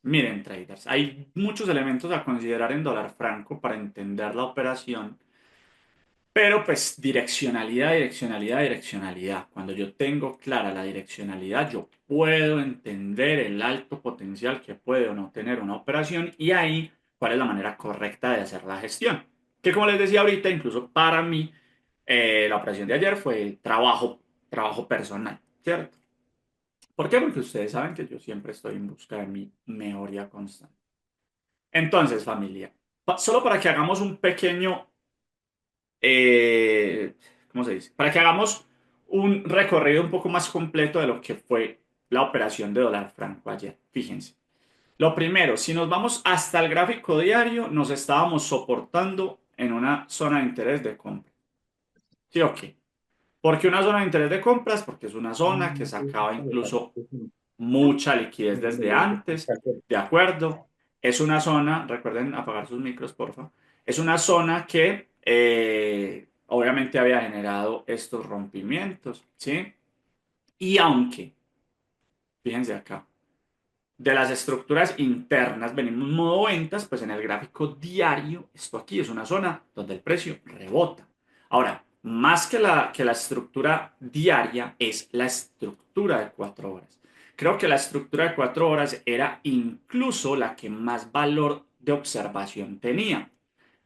Miren, traders, hay muchos elementos a considerar en dólar franco para entender la operación, pero pues direccionalidad, direccionalidad, direccionalidad. Cuando yo tengo clara la direccionalidad, yo puedo entender el alto potencial que puede o no tener una operación y ahí cuál es la manera correcta de hacer la gestión. Que como les decía ahorita, incluso para mí, la operación de ayer fue trabajo personal, ¿cierto? ¿Por qué? Porque ustedes saben que yo siempre estoy en busca de mi mejoría constante. Entonces, familia, solo para que hagamos un pequeño, eh, ¿cómo se dice? Para que hagamos un recorrido un poco más completo de lo que fue la operación de dólar franco ayer. Fíjense. Lo primero, si nos vamos hasta el gráfico diario, nos estábamos soportando en una zona de interés de compra. ¿Sí o qué? ¿Por qué una zona de interés de compras? Porque es una zona que sacaba incluso mucha liquidez desde antes, ¿de acuerdo? Es una zona, recuerden apagar sus micros, porfa. Es una zona que obviamente había generado estos rompimientos, ¿sí? Y aunque, fíjense acá, de las estructuras internas venimos modo ventas, pues en el gráfico diario, esto aquí es una zona donde el precio rebota. Ahora, más que la estructura diaria, es la estructura de 4 horas. Creo que la estructura de 4 horas era incluso la que más valor de observación tenía.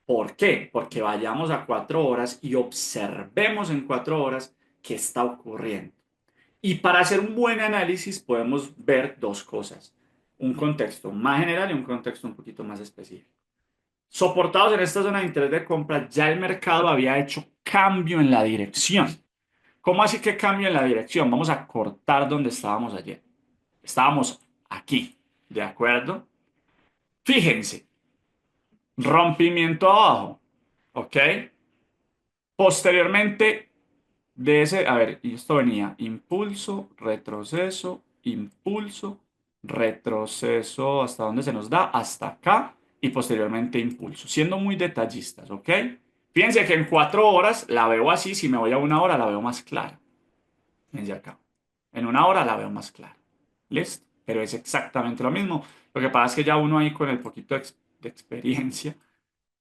¿Por qué? Porque vayamos a 4 horas y observemos en 4 horas qué está ocurriendo. Y para hacer un buen análisis podemos ver dos cosas, un contexto más general y un contexto un poquito más específico. Soportados en esta zona de interés de compra, ya el mercado había hecho cambio en la dirección. ¿Cómo así que cambio en la dirección? Vamos a cortar donde estábamos ayer. Estábamos aquí, ¿de acuerdo? Fíjense, rompimiento abajo, ¿ok? Posteriormente de ese, a ver, y esto venía impulso, retroceso, impulso, retroceso, ¿hasta dónde se nos da? Hasta acá y posteriormente impulso, siendo muy detallistas, ¿ok? Fíjense que en 4 horas la veo así, si me voy a una hora la veo más clara. Fíjense acá. En una hora la veo más clara. ¿Listo? Pero es exactamente lo mismo. Lo que pasa es que ya uno ahí con el poquito de experiencia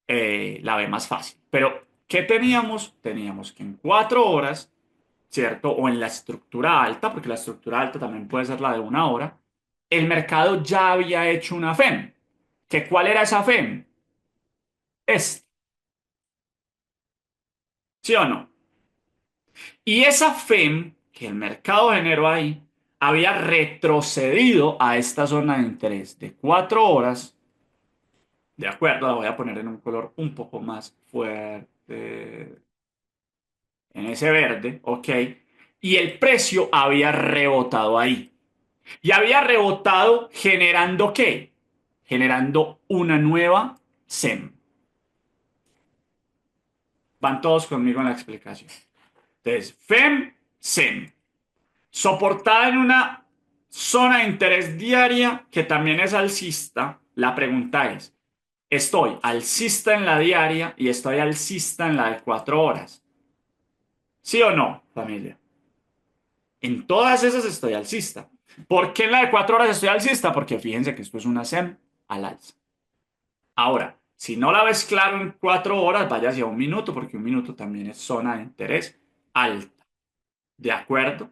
la ve más fácil. Pero, ¿qué teníamos? Teníamos que en 4 horas, ¿cierto? O en la estructura alta, porque la estructura alta también puede ser la de una hora, el mercado ya había hecho una FEM. ¿Que cuál era esa FEM? Es, ¿sí o no? Y esa FEM que el mercado generó ahí había retrocedido a esta zona de interés de 4 horas. De acuerdo, la voy a poner en un color un poco más fuerte, en ese verde, ¿ok? Y el precio había rebotado ahí. Y había rebotado generando ¿qué? Generando una nueva SEM. Van todos conmigo en la explicación. Entonces, FEM, SEM. Soportada en una zona de interés diaria que también es alcista. La pregunta es, ¿estoy alcista en la diaria y estoy alcista en la de 4 horas? ¿Sí o no, familia? En todas esas estoy alcista. ¿Por qué en la de 4 horas estoy alcista? Porque fíjense que esto es una SEM al alza. Ahora, si no la ves claro en 4 horas, vaya hacia un minuto, porque un minuto también es zona de interés alta. ¿De acuerdo?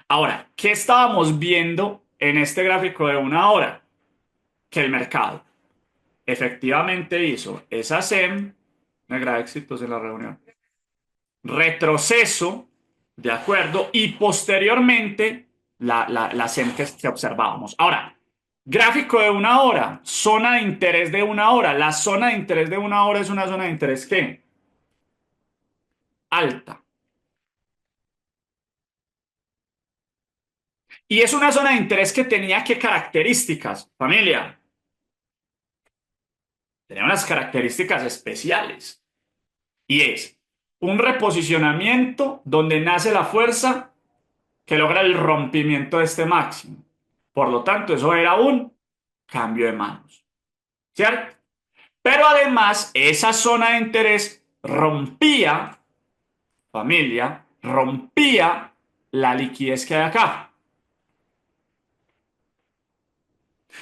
Ahora, ¿qué estábamos viendo en este gráfico de una hora? Que el mercado efectivamente hizo esa SEM, negra éxitos en la reunión, retroceso, ¿de acuerdo? Y posteriormente la SEM que observábamos. Ahora, gráfico de una hora, zona de interés de una hora. La zona de interés de una hora es una zona de interés ¿qué? Alta. Y es una zona de interés que tenía qué características, familia. Tenía unas características especiales. Y es un reposicionamiento donde nace la fuerza que logra el rompimiento de este máximo. Por lo tanto, eso era un cambio de manos, ¿cierto? Pero además, esa zona de interés rompía, familia, rompía la liquidez que hay acá.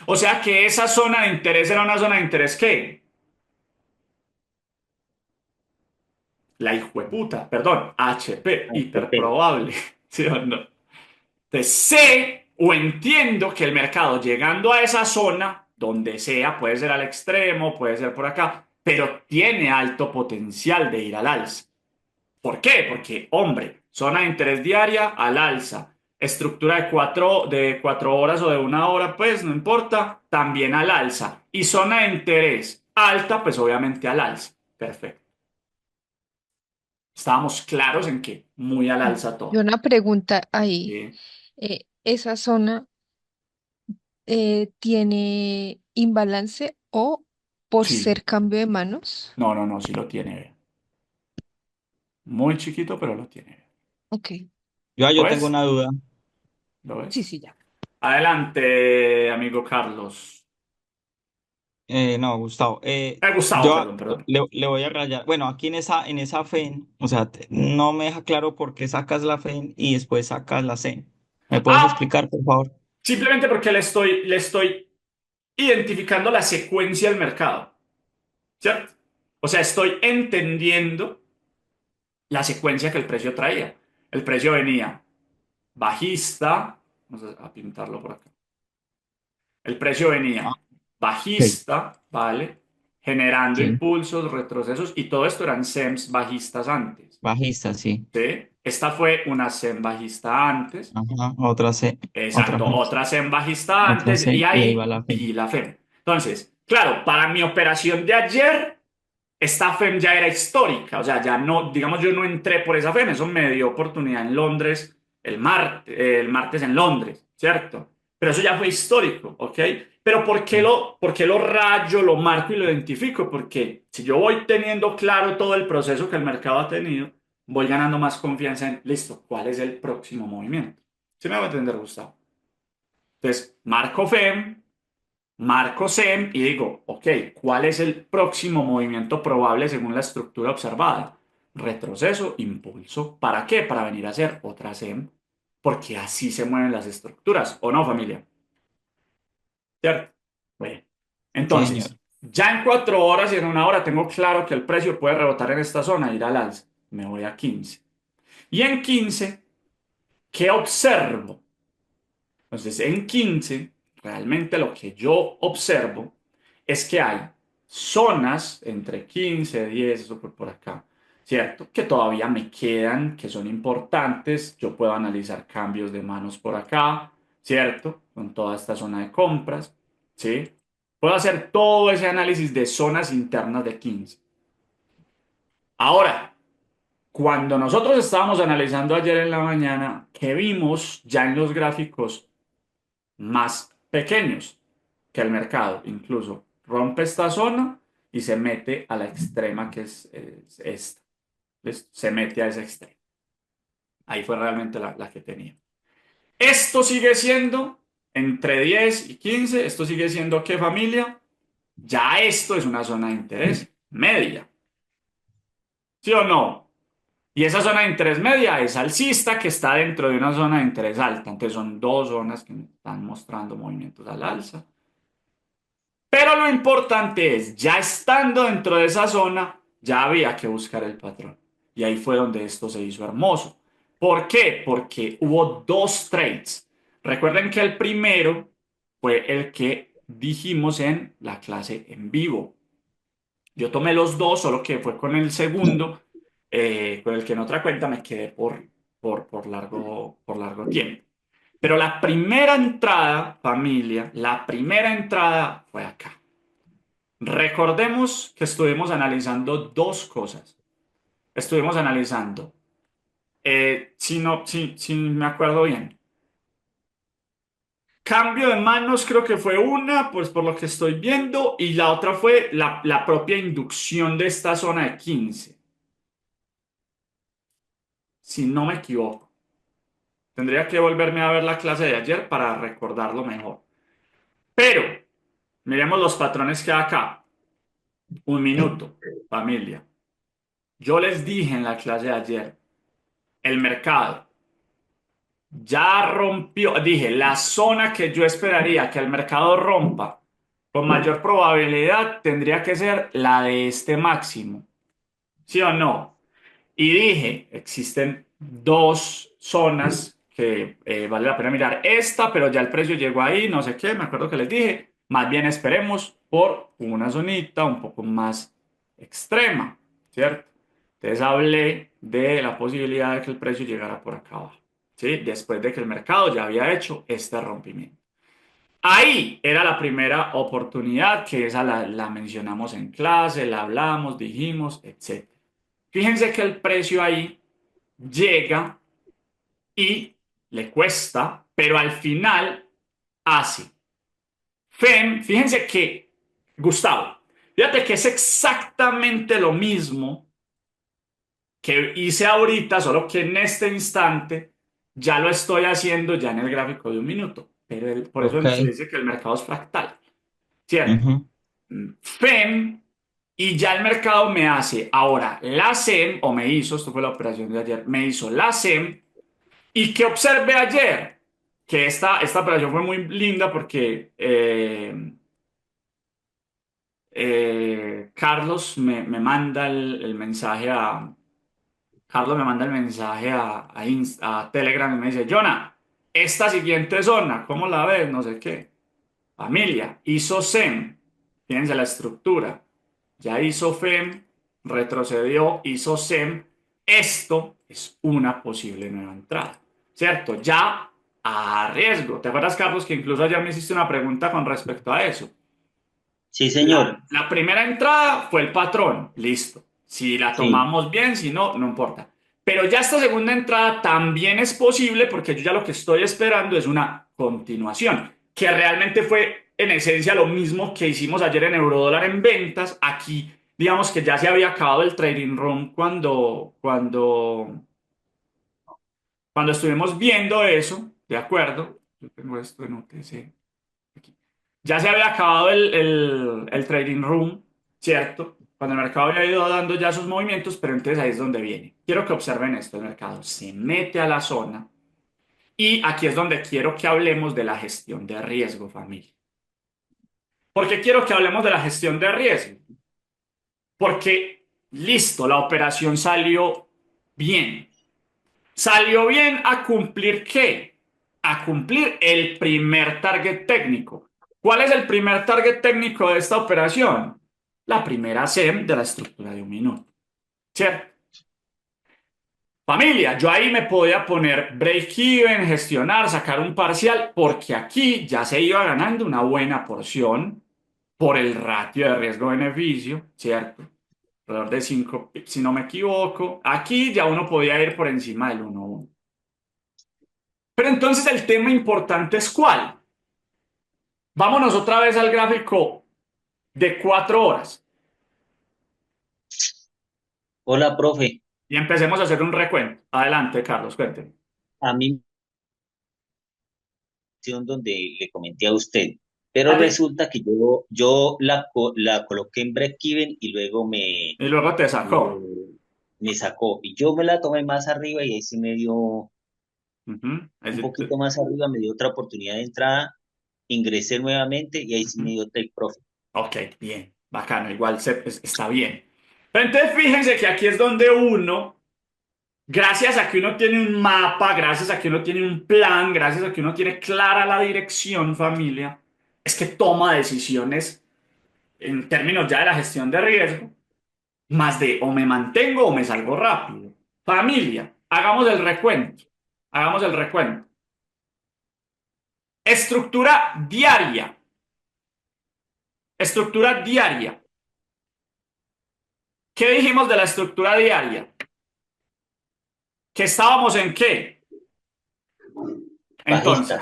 O sea que esa zona de interés era una zona de interés ¿qué? La hijueputa, perdón, HP, HP. hiperprobable. ¿Sí o no? Entonces sé o entiendo que el mercado llegando a esa zona, donde sea, puede ser al extremo, puede ser por acá, pero tiene alto potencial de ir al alza. ¿Por qué? Porque, hombre, zona de interés diaria al alza, estructura de cuatro horas o de una hora, pues no importa, también al alza. Y zona de interés alta, pues obviamente al alza. Perfecto. Estábamos claros en que muy al alza Yo todo. una pregunta ahí. ¿Sí? ¿Esa zona tiene imbalance o por Sí. ser cambio de manos? No, no, no, sí lo tiene. Ve. Muy chiquito, pero lo tiene. Ve. Ok, ¿Lo ok. Yo tengo ves? una duda. ¿Lo Sí, ves? sí, ya. Adelante, amigo Carlos. No, Gustavo. Gustavo, Yo perdón, perdón. le voy a rayar. Bueno, aquí en esa FEN, o sea, no me deja claro por qué sacas la FEN y después sacas la CEN. ¿Me puedes Ah, explicar, por favor? simplemente porque le estoy identificando la secuencia del mercado, ¿cierto? O sea, estoy entendiendo la secuencia que el precio traía. El precio venía bajista, vamos a pintarlo por acá. El precio Ah, venía ok. bajista, ¿vale? Generando Sí. impulsos, retrocesos, y todo esto eran SEMs bajistas antes, Bajista, sí. ¿sí? Esta fue una SEM bajista antes. Ajá. Otra C, otra Exacto, FEN, otra SEM bajista otra antes y C y ahí va ahí la FEN. vi la FEM. Entonces, claro, para mi operación de ayer, esta FEM ya era histórica, o sea, ya no, digamos, yo no entré por esa FEM, eso me dio oportunidad en Londres el martes en Londres, ¿cierto? Pero eso ya fue histórico, ¿ok? Pero ¿por qué lo rayo, lo marco y lo identifico? Porque si yo voy teniendo claro todo el proceso que el mercado ha tenido, voy ganando más confianza en, listo, ¿cuál es el próximo movimiento? ¿Sí me va a entender, Gustavo? Entonces, marco FEM, marco SEM y digo, ok, ¿cuál es el próximo movimiento probable según la estructura observada? Retroceso, impulso. ¿Para qué? Para venir a hacer otra SEM, porque así se mueven las estructuras, ¿o no, familia? ¿Cierto? Bueno, Sí, señor. entonces, ya en 4 horas y en una hora tengo claro que el precio puede rebotar en esta zona, ir al alza. Me voy a 15. Y en 15, ¿qué observo? Entonces, en 15 realmente lo que yo observo es que hay zonas entre 15, 10, eso por acá, ¿cierto? Que todavía me quedan, que son importantes. Yo puedo analizar cambios de manos por acá, ¿cierto? Con toda esta zona de compras, ¿sí? Puedo hacer todo ese análisis de zonas internas de 15. Ahora, cuando nosotros estábamos analizando ayer en la mañana, ¿qué vimos ya en los gráficos más pequeños que el mercado? Incluso rompe esta zona y se mete a la extrema que es esta. ¿Listo? Se mete a ese extremo. Ahí fue realmente la que tenía. Esto sigue siendo entre 10 y 15. Esto sigue siendo ¿qué, familia? Ya esto es una zona de interés media. ¿Sí o no? Y esa zona de interés media es alcista que está dentro de una zona de interés alta. Entonces son dos zonas que me están mostrando movimientos al alza. Pero lo importante es, ya estando dentro de esa zona, ya había que buscar el patrón. Y ahí fue donde esto se hizo hermoso. ¿Por qué? Porque hubo dos trades. Recuerden que el primero fue el que dijimos en la clase en vivo. Yo tomé los dos, solo que fue con el segundo, con el que en otra cuenta me quedé por largo tiempo. Pero la primera entrada, familia, la primera entrada fue acá. Recordemos que estuvimos analizando dos cosas. Estuvimos analizando, si me acuerdo bien, cambio de manos creo que fue una, pues por lo que estoy viendo, y la otra fue la propia inducción de esta zona de 15, si no me equivoco. Tendría que volverme a ver la clase de ayer para recordarlo mejor. Pero, miremos los patrones que hay acá. Un minuto, familia. Yo les dije en la clase de ayer, el mercado ya rompió, dije, la zona que yo esperaría que el mercado rompa con mayor probabilidad tendría que ser la de este máximo, ¿sí o no? Y dije, existen dos zonas que vale la pena mirar. Esta, pero ya el precio llegó ahí, no sé qué, me acuerdo que les dije. Más bien esperemos por una zonita un poco más extrema, ¿cierto? Entonces hablé de la posibilidad de que el precio llegara por acá abajo, ¿sí? Después de que el mercado ya había hecho este rompimiento. Ahí era la primera oportunidad, que esa la mencionamos en clase, la hablamos, dijimos, etc. Fíjense que el precio ahí llega y le cuesta, pero al final hace. Fíjense que, Gustavo, fíjate que es exactamente lo mismo que hice ahorita, solo que en este instante ya lo estoy haciendo ya en el gráfico de un minuto. Pero por Ok. eso se dice que el mercado es fractal, ¿cierto? Ujú. FEM y ya el mercado me hace ahora la SEM, o me hizo, esto fue la operación de ayer, me hizo la SEM. ¿Y qué observé ayer? Que esta operación fue muy linda porque Carlos me manda el mensaje a... Carlos me manda el mensaje a Telegram y me dice, Jonah, esta siguiente zona, ¿cómo la ves? No sé qué. Familia, hizo SEM. Fíjense la estructura. Ya hizo FEM, retrocedió, hizo SEM. Esto es una posible nueva entrada, ¿cierto? Ya a riesgo. ¿Te acuerdas, Carlos, que incluso ayer me hiciste una pregunta con respecto a eso? Sí, señor. La primera entrada fue el patrón, listo. Si la Sí. tomamos bien, si no, no importa. Pero ya esta segunda entrada también es posible porque yo ya lo que estoy esperando es una continuación, que realmente fue en esencia lo mismo que hicimos ayer en Eurodólar en ventas. Aquí, digamos que ya se había acabado el trading room cuando estuvimos viendo eso, ¿de acuerdo? Yo tengo esto en OTC. Aquí. Ya se había acabado el trading room, ¿cierto? Cuando el mercado había ido dando ya sus movimientos, pero entonces ahí es donde viene. Quiero que observen esto, el mercado se mete a la zona y aquí es donde quiero que hablemos de la gestión de riesgo, familia. ¿Por qué quiero que hablemos de la gestión de riesgo? Porque, listo, la operación salió bien. ¿Salió bien a cumplir qué? A cumplir el primer target técnico. ¿Cuál es el primer target técnico de esta operación? La primera SEM de la estructura de un minuto. ¿Cierto? Familia, yo ahí me podía poner break-even, gestionar, sacar un parcial, porque aquí ya se iba ganando una buena porción por el ratio de riesgo-beneficio, ¿cierto? Alrededor de 5, si no me equivoco. Aquí ya uno podía ir por encima del 1,1. Pero entonces el tema importante es ¿cuál? Vámonos otra vez al gráfico de 4 horas Hola, profe. y empecemos a hacer un recuento. Adelante, Carlos, cuénteme. A mí donde le comenté a usted, pero Allí, resulta que yo la coloqué en break-even y luego y luego te sacó. me sacó. Y yo me la tomé más arriba y ahí sí me dio Ujú, un poquito más arriba, me dio otra oportunidad de entrada, ingresé nuevamente y ahí sí me ujú. dio take profit. Ok, bien, bacano, igual está bien. Pero entonces fíjense que aquí es donde uno, gracias a que uno tiene un mapa, gracias a que uno tiene un plan, gracias a que uno tiene clara la dirección, familia, es que toma decisiones en términos ya de la gestión de riesgo más de o me mantengo o me salgo rápido. Familia, hagamos el recuento. Hagamos el recuento. Estructura diaria. Estructura diaria. ¿Qué dijimos de la estructura diaria? ¿Que estábamos en qué? Bajista, Entonces,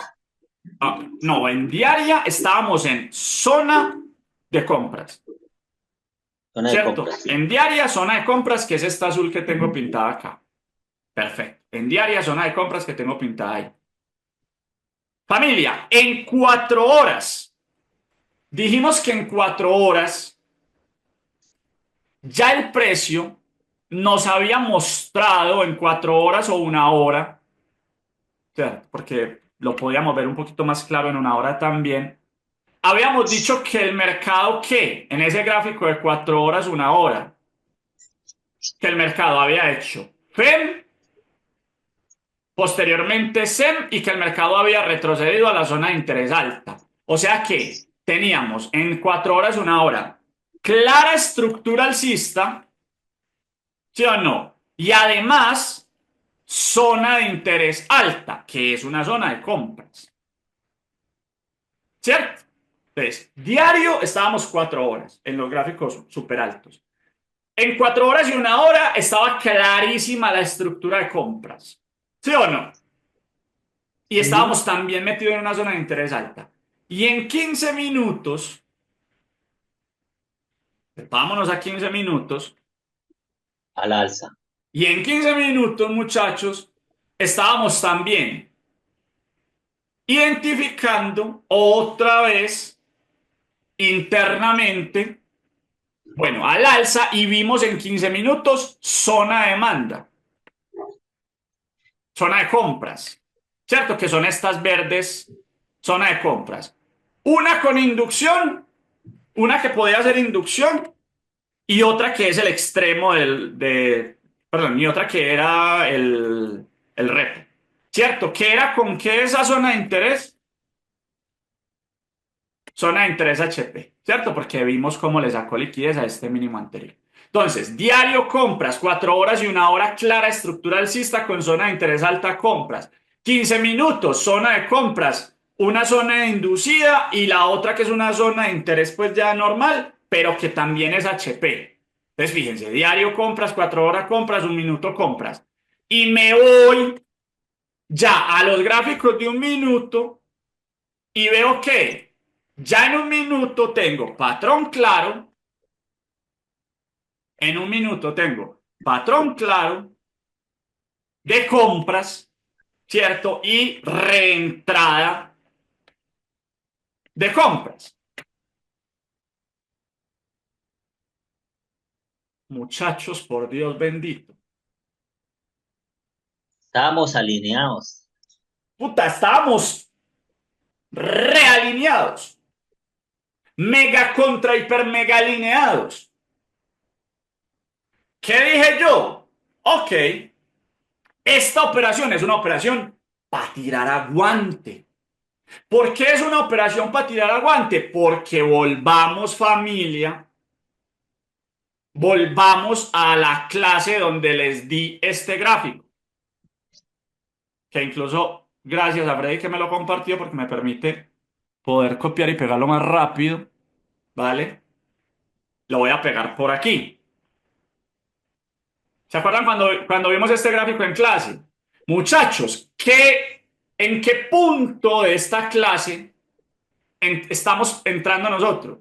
no, en diaria estábamos en zona de compras. zona de ¿Cierto? compras, sí. En diaria, zona de compras, que es esta azul que tengo pintada acá. Perfecto. En diaria, zona de compras que tengo pintada ahí. Familia, en 4 horas. Dijimos que en 4 horas ya el precio nos había mostrado en 4 horas o una hora, ¿cierto? Porque lo podíamos ver un poquito más claro en una hora también. Habíamos dicho que el mercado, ¿qué? En ese gráfico de 4 horas, una hora, que el mercado había hecho FEM, posteriormente SEM y que el mercado había retrocedido a la zona de interés alta. O sea que teníamos en 4 horas, una hora, clara estructura alcista, ¿sí o no? Y además, zona de interés alta, que es una zona de compras, ¿cierto? Entonces, diario estábamos 4 horas en los gráficos super altos. En 4 horas y una hora estaba clarísima la estructura de compras, ¿sí o no? Y Sí, estábamos también metidos en una zona de interés alta. Y en 15 minutos, vámonos a 15 minutos, al alza. y en 15 minutos, muchachos, estábamos también identificando otra vez internamente, bueno, al alza, y vimos en 15 minutos zona de demanda, zona de compras, ¿cierto? Que son estas verdes, zona de compras. Una con inducción, una que podía hacer inducción y otra que es el extremo perdón, y otra que era el repo, ¿cierto? ¿Qué era con qué esa zona de interés? Zona de interés HP, ¿cierto? Porque vimos cómo le sacó liquidez a este mínimo anterior. Entonces, diario compras, 4 horas y una hora clara estructura alcista con zona de interés alta compras. 15 minutos, zona de compras, una zona de inducida y la otra que es una zona de interés pues ya normal, pero que también es HP. Entonces, fíjense, diario compras, 4 horas compras, un minuto compras. Y me voy ya a los gráficos de un minuto y veo que ya en un minuto tengo patrón claro, en un minuto tengo patrón claro de compras, ¿cierto? Y reentrada de compras. Muchachos, por Dios bendito. Estábamos alineados. Puta, estábamos realineados. Mega contra hiper mega alineados. ¿Qué dije yo? Ok, esta operación es una operación para tirar aguante. ¿Por qué es una operación para tirar aguante? Porque volvamos familia, volvamos a la clase donde les di este gráfico, que incluso gracias a Freddy que me lo compartió porque me permite poder copiar y pegarlo más rápido, ¿vale? Lo voy a pegar por aquí. ¿Se acuerdan cuando vimos este gráfico en clase? Muchachos, ¿en qué punto de esta clase estamos entrando nosotros?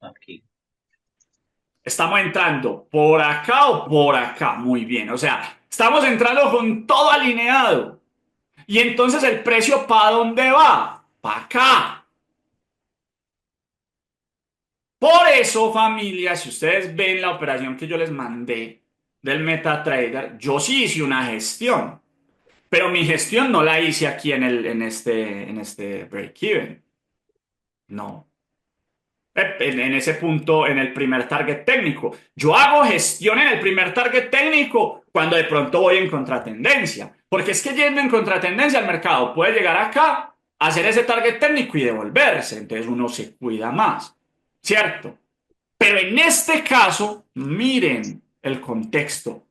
Aquí. ¿Estamos entrando por acá o por acá? Muy bien, o sea, estamos entrando con todo alineado. Y entonces el precio, ¿para dónde va? Para acá. Por eso, familia, si ustedes ven la operación que yo les mandé del MetaTrader, yo sí hice una gestión, pero mi gestión no la hice aquí en este break-even. No. En ese punto, en el primer target técnico. Yo hago gestión en el primer target técnico cuando de pronto voy en contratendencia. Porque es que yendo en contratendencia al mercado puede llegar acá, hacer ese target técnico y devolverse. Entonces uno se cuida más. ¿Cierto? Pero en este caso, miren el contexto.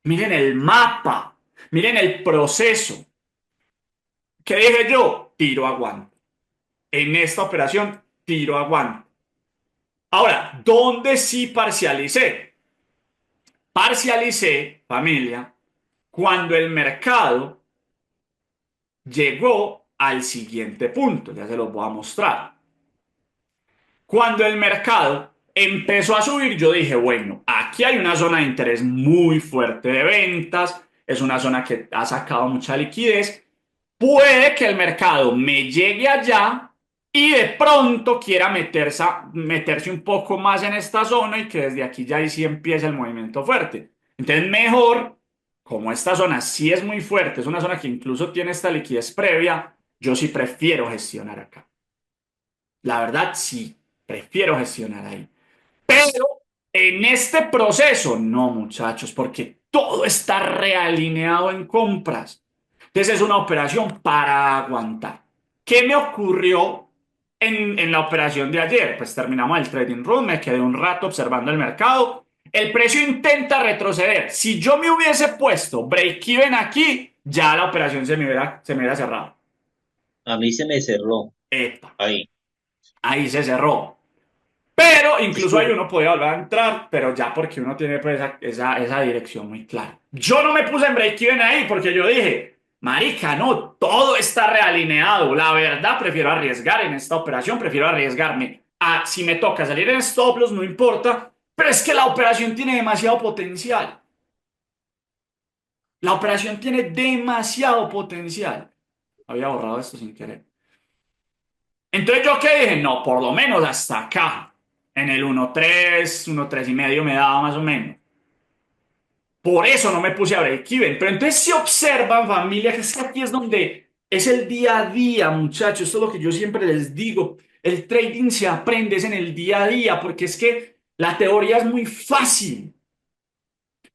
Miren el mapa. Miren el proceso. ¿Qué dije yo? Tiro aguante. En esta operación, tiro aguante. Ahora, ¿dónde sí parcialicé? Parcialicé, familia, cuando el mercado llegó al siguiente punto. Ya se los voy a mostrar. Cuando el mercado empezó a subir, yo dije, bueno, aquí hay una zona de interés muy fuerte de ventas, es una zona que ha sacado mucha liquidez. Puede que el mercado me llegue allá y de pronto quiera meterse un poco más en esta zona y que desde aquí ya ahí sí empieza el movimiento fuerte. Entonces, mejor como esta zona sí es muy fuerte, es una zona que incluso tiene esta liquidez previa, yo sí prefiero gestionar acá. La verdad, sí, prefiero gestionar ahí. Pero en este proceso, no, muchachos, porque todo está realineado en compras. Entonces es una operación para aguantar. ¿Qué me ocurrió en la operación de ayer? Pues terminamos el trading room, me quedé un rato observando el mercado. El precio intenta retroceder. Si yo me hubiese puesto break-even aquí, ya la operación se me hubiera cerrado. A mí se me cerró Epa, ahí. ahí se cerró. Pero Es incluso que, ahí uno podía volver a entrar, pero ya porque uno tiene pues esa dirección muy clara. Yo no me puse en break-even ahí porque yo dije, marica, no, todo está realineado. La verdad, prefiero arriesgar en esta operación, prefiero arriesgarme. Si me toca salir en stop loss, no importa, pero es que la operación tiene demasiado potencial. La operación tiene demasiado potencial. Había borrado esto sin querer. Entonces yo qué dije, no, por lo menos hasta acá, en el 1.3, 1.3 y medio me daba más o menos. Por eso no me puse a break-even. Pero entonces si observan, familia, que es que aquí es donde es el día a día, muchachos. Esto es lo que yo siempre les digo. El trading se aprende es en el día a día, porque es que la teoría es muy fácil.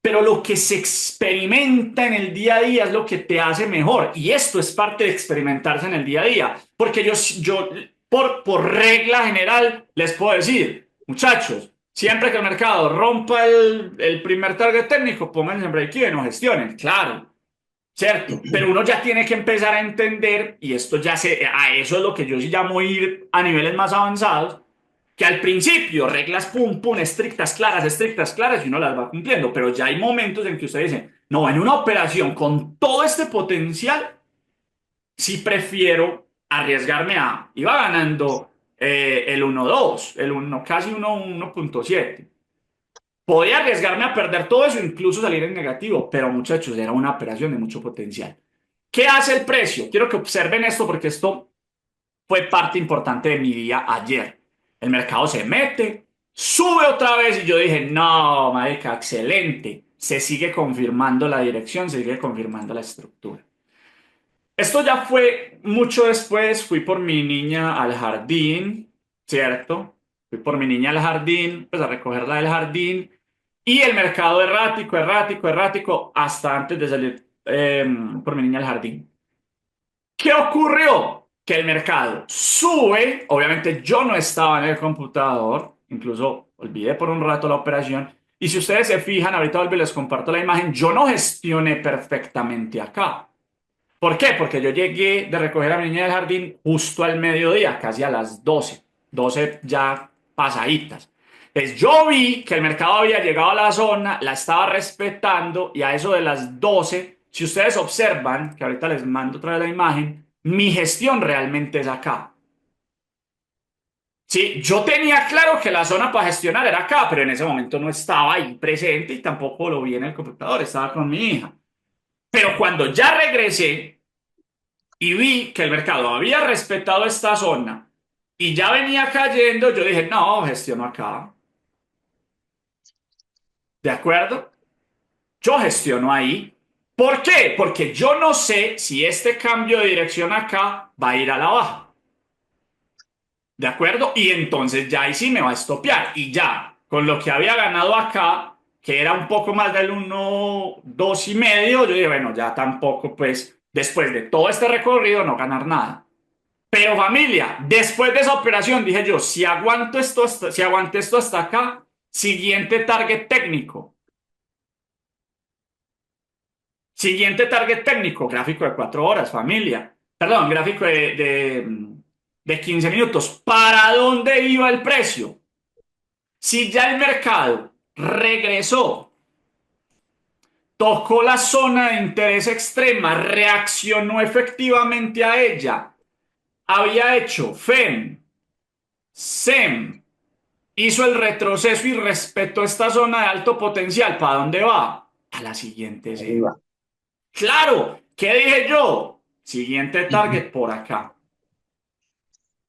Pero lo que se experimenta en el día a día es lo que te hace mejor. Y esto es parte de experimentarse en el día a día. Porque yo por regla general, les puedo decir, muchachos, siempre que el mercado rompa el primer target técnico, pónganse en break-even o gestionen, claro, ¿cierto? Pero uno ya tiene que empezar a entender, y esto a eso es lo que yo sí llamo ir a niveles más avanzados, que al principio reglas pum pum, estrictas, claras, y uno las va cumpliendo, pero ya hay momentos en que usted dice, no, en una operación con todo este potencial, sí prefiero arriesgarme iba ganando el 1.2, el 1, casi 1.7. Podía arriesgarme a perder todo eso, incluso salir en negativo, pero muchachos, era una operación de mucho potencial. ¿Qué hace el precio? Quiero que observen esto porque esto fue parte importante de mi día ayer. El mercado se mete, sube otra vez y yo dije, no, marica, excelente. Se sigue confirmando la dirección, se sigue confirmando la estructura. Esto ya fue mucho después, fui por mi niña al jardín, ¿cierto? Fui por mi niña al jardín, pues a recogerla del jardín, y el mercado errático, errático, errático, hasta antes de salir por mi niña al jardín. ¿Qué ocurrió? Que el mercado sube, obviamente yo no estaba en el computador, incluso olvidé por un rato la operación, y si ustedes se fijan, ahorita vuelvo y les comparto la imagen, yo no gestioné perfectamente acá. ¿Por qué? Porque yo llegué de recoger a mi niña del jardín justo al mediodía, casi a las 12, 12 ya pasaditas. Entonces yo vi que el mercado había llegado a la zona, la estaba respetando y a eso de las 12, si ustedes observan, que ahorita les mando otra vez la imagen, mi gestión realmente es acá. Sí, yo tenía claro que la zona para gestionar era acá, pero en ese momento no estaba ahí presente y tampoco lo vi en el computador, estaba con mi hija. Pero cuando ya regresé, y vi que el mercado había respetado esta zona y ya venía cayendo, yo dije, no, gestiono acá. ¿De acuerdo? Yo gestiono ahí. ¿Por qué? Porque yo no sé si este cambio de dirección acá va a ir a la baja. ¿De acuerdo? Y entonces ya ahí sí me va a estopear. Y ya, con lo que había ganado acá, que era un poco más del 1.2 y medio, yo dije, bueno, ya tampoco, pues, después de todo este recorrido, no ganar nada. Pero familia, después de esa operación dije yo, si aguanto esto hasta acá, siguiente target técnico. Siguiente target técnico, gráfico de 4 horas, familia. Perdón, gráfico de 15 minutos. ¿Para dónde iba el precio? Si ya el mercado regresó, tocó la zona de interés extrema, reaccionó efectivamente a ella, había hecho FEM, SEM, hizo el retroceso y respetó esta zona de alto potencial. ¿Para dónde va? A la siguiente serie. arriba. Claro, ¿qué dije yo? Siguiente target por acá,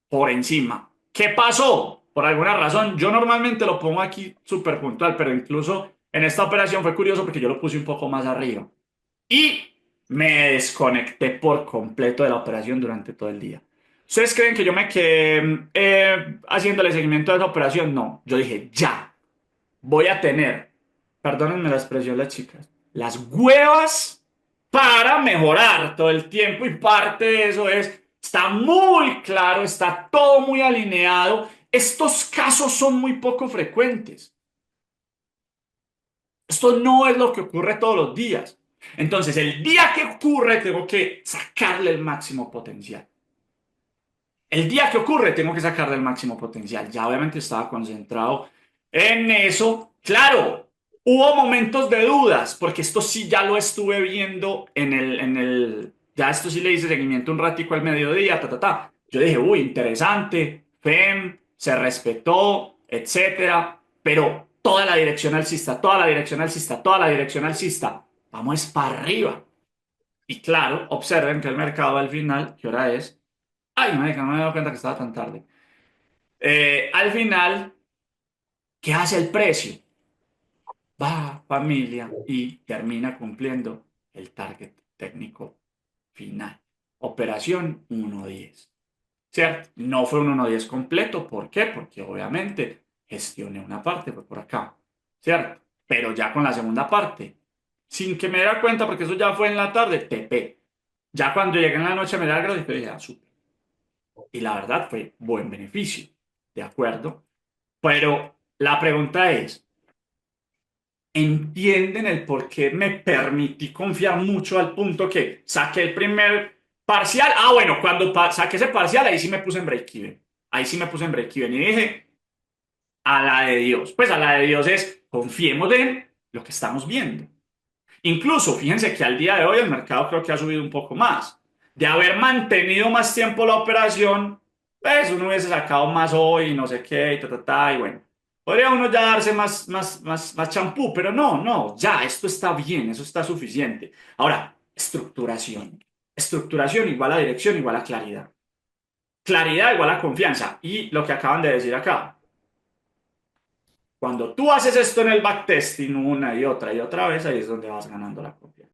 por encima. ¿Qué pasó? Por alguna razón, yo normalmente lo pongo aquí súper puntual, pero incluso en esta operación fue curioso porque yo lo puse un poco más arriba. y me desconecté por completo de la operación durante todo el día. ¿Ustedes creen que yo me quedé haciéndole seguimiento a esa operación? No, yo dije, ya, voy a tener, perdónenme la expresión las chicas, las huevas para mejorar todo el tiempo y parte de eso es, está muy claro, está todo muy alineado, estos casos son muy poco frecuentes. Esto no es lo que ocurre todos los días. Entonces, el día que ocurre, tengo que sacarle el máximo potencial. El día que ocurre, tengo que sacarle el máximo potencial. Ya obviamente estaba concentrado en eso. Claro, hubo momentos de dudas, porque esto sí ya lo estuve viendo ya esto sí le hice seguimiento un ratico al mediodía, ta, ta, ta. Yo dije, uy, interesante, FEM, se respetó, etcétera, pero toda la dirección alcista, toda la dirección alcista, toda la dirección alcista, vamos es para arriba. Y claro, observen que el mercado al final, ¿qué hora es? Ay, marica, no me he dado cuenta que estaba tan tarde. Al final, ¿qué hace el precio? Va, familia, y termina cumpliendo el target técnico final. Operación 1.10. ¿Cierto? No fue un 1.10 completo. ¿Por qué? Porque obviamente gestioné una parte, fue por acá. ¿Cierto? Pero ya con la segunda parte, sin que me diera cuenta, porque eso ya fue en la tarde, TP. Ya cuando llegué en la noche me da el gráfico y dije, ah, súper. Y la verdad fue buen beneficio. ¿De acuerdo? Pero la pregunta es, ¿entienden el por qué me permití confiar mucho al punto que saqué el primer parcial? Ah, bueno, cuando saqué ese parcial, ahí sí me puse en break-even. Ahí sí me puse en break-even y dije, a la de Dios. Pues a la de Dios es, confiemos en lo que estamos viendo. Incluso, fíjense que al día de hoy el mercado creo que ha subido un poco más. De haber mantenido más tiempo la operación, pues uno hubiese sacado más hoy, no sé qué, y ta, ta, ta, y bueno. Podría uno ya darse más champú, pero no, no, ya, esto está bien, eso está suficiente. Ahora, estructuración. Estructuración igual a dirección, igual a claridad. Claridad igual a confianza. Y lo que acaban de decir acá, cuando tú haces esto en el backtesting una y otra vez, ahí es donde vas ganando la confianza.